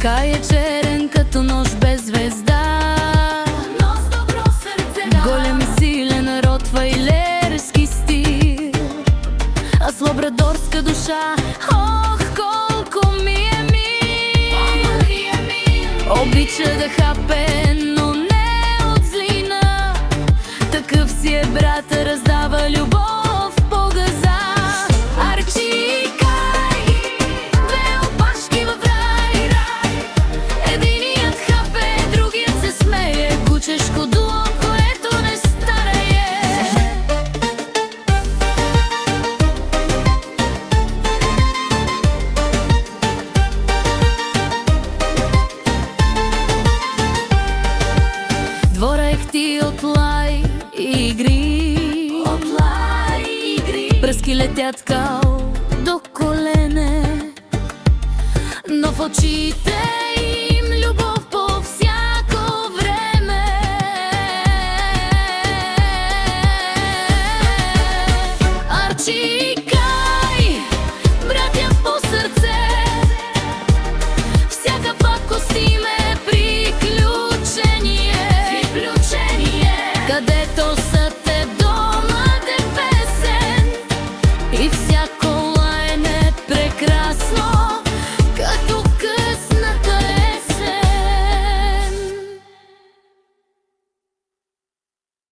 Така е черен като нощ без звезда, но с добро сърце, да. голем и силен ротвайлерски стил, а с лабрадорска душа. Ох, колко ми е мил, обича да хапе, но не от злина. Такъв си е брат, раздава любов по газа. Арчи Кай, две опашки в рай. Единият хапе, другият се смее. Кучешко дуо, което не старее. Двора ехти от лай и игри, пръски летят кал до колене, но в очите им любов по всяко време. Арчи